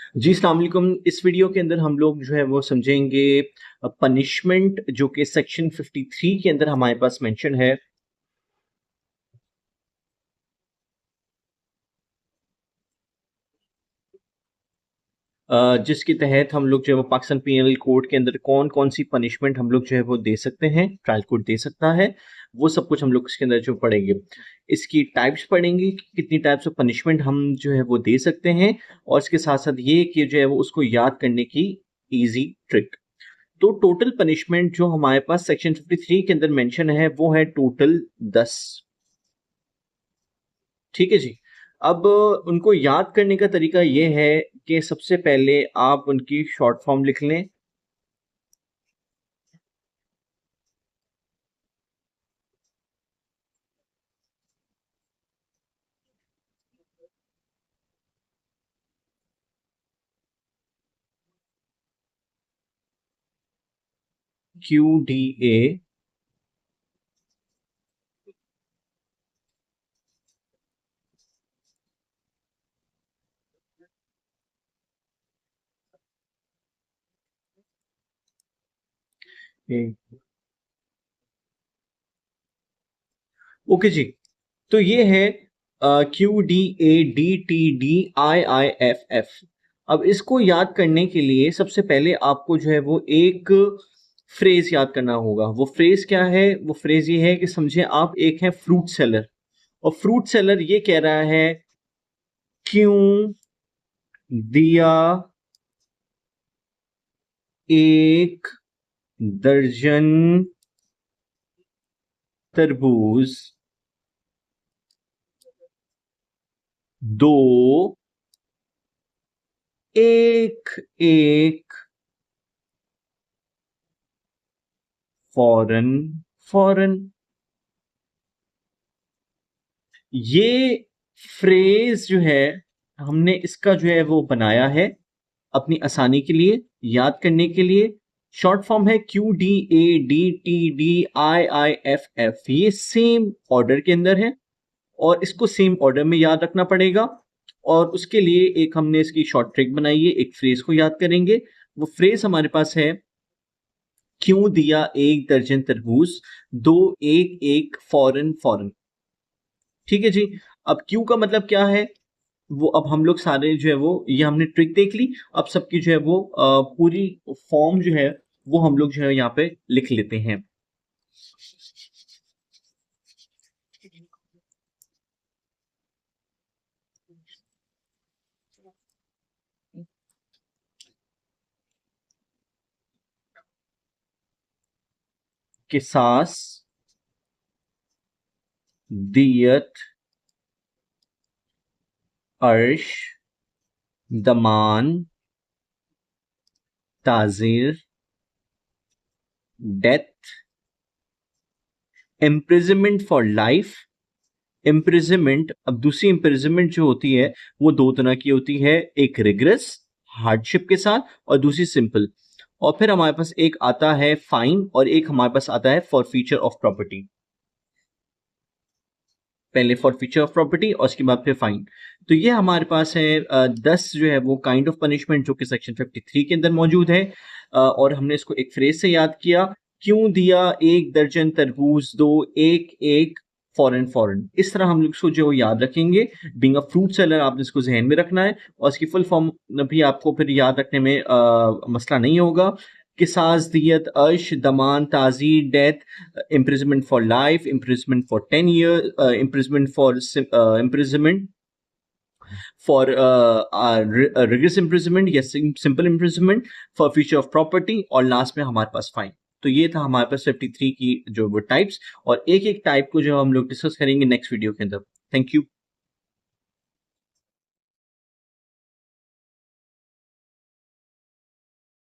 जी, अस्सलाम वालेकुम। इस वीडियो के अंदर हम लोग जो है वो समझेंगे पनिशमेंट जो कि सेक्शन 53 के अंदर हमारे पास मेंशन है। जिसके तहत हम लोग जो है वो पाकिस्तान पीनल कोड के अंदर कौन-कौन सी पनिशमेंट हम लोग जो है वो दे सकते हैं, ट्रायल कोर्ट दे सकता है, वो सब कुछ हम लोग इसके अंदर जो पढ़ेंगे। इसकी टाइप्स पढ़ेंगे कि कितनी टाइप्स ऑफ पनिशमेंट हम जो है वो दे सकते हैं और इसके साथ-साथ ये कि जो है वो उसको याद करने की ईज़ी ट्रिक। तो टोटल पनिशमेंट जो हमारे पास सेक्शन 53 के अंदर मेंशन है वो है टोटल 10। ठीक है जी। अब उनको याद करने का तरीका ये है कि सबसे पहले आप उनकी शॉर्ट फॉर्म लिख लें। QDA ओके जी। तो ये है QDADTDIIFF। अब इसको याद करने के लिए सबसे पहले आपको जो है वो एक फ्रेज याद करना होगा। वो फ्रेज क्या है? वो फ्रेज ये है कि समझे आप एक है फ्रूट सेलर और फ्रूट सेलर ये कह रहा है क्यों दिया एक दर्जन तरबूज दो एक एक फौरन फौरन। ये फ्रेज जो है हमने इसका जो है वो बनाया है अपनी आसानी के लिए, याद करने के लिए। शॉर्ट फॉर्म है QDADTDIIFF। ये सेम ऑर्डर के अंदर है और इसको सेम ऑर्डर में याद रखना पड़ेगा और उसके लिए एक हमने इसकी शॉर्ट ट्रिक बनाई है। एक फ्रेज को याद करेंगे। वो फ्रेज हमारे पास है क्यों दिया एक दर्जन तरबूज दो एक एक फौरन फौरन। ठीक है जी। अब क्यू का मतलब क्या है वो अब हम लोग सारे जो है वो ये हमने ट्रिक देख ली। अब सबकी जो है वो पूरी फॉर्म जो है वो हम लोग जो है यहाँ पे लिख लेते हैं। किसास दियत अर्श दमान ताजीर death imprisonment for life. Imprisonment अब दूसरी इम्प्रिजनमेंट जो होती है वो दो तरह की होती है, एक रिग्रेस हार्डशिप के साथ और दूसरी सिंपल। और फिर हमारे पास एक आता है फाइन और एक हमारे पास आता है फॉर फीचर ऑफ प्रॉपर्टी। पहले फॉर फीचर ऑफ प्रॉपर्टी और उसके बाद फिर फाइन। तो ये हमारे पास है 10 जो है वो काइंड ऑफ पनिशमेंट जो कि सेक्शन 53 के अंदर मौजूद है। और हमने इसको एक फ्रेज से याद किया क्यों दिया एक दर्जन तरबूज दो एक एक फॉरन फॉरन। इस तरह हम लोग इसको जो याद रखेंगे। बीइंग अ फ्रूट सेलर आपने इसको जहन में रखना है और इसकी फुल फॉर्म भी आपको फिर याद रखने में मसला नहीं होगा। किसास दियत अर्श दमान ताजीर death imprisonment for life, imprisonment for 10 years, imprisonment for imprisonment for rigorous imprisonment या simple imprisonment for future of property और लास्ट में हमारे पास फाइन। तो ये था हमारे पास 53 की जो वो टाइप्स और एक एक टाइप को जो हम लोग डिस्कस करेंगे नेक्स्ट वीडियो के अंदर। Thank you.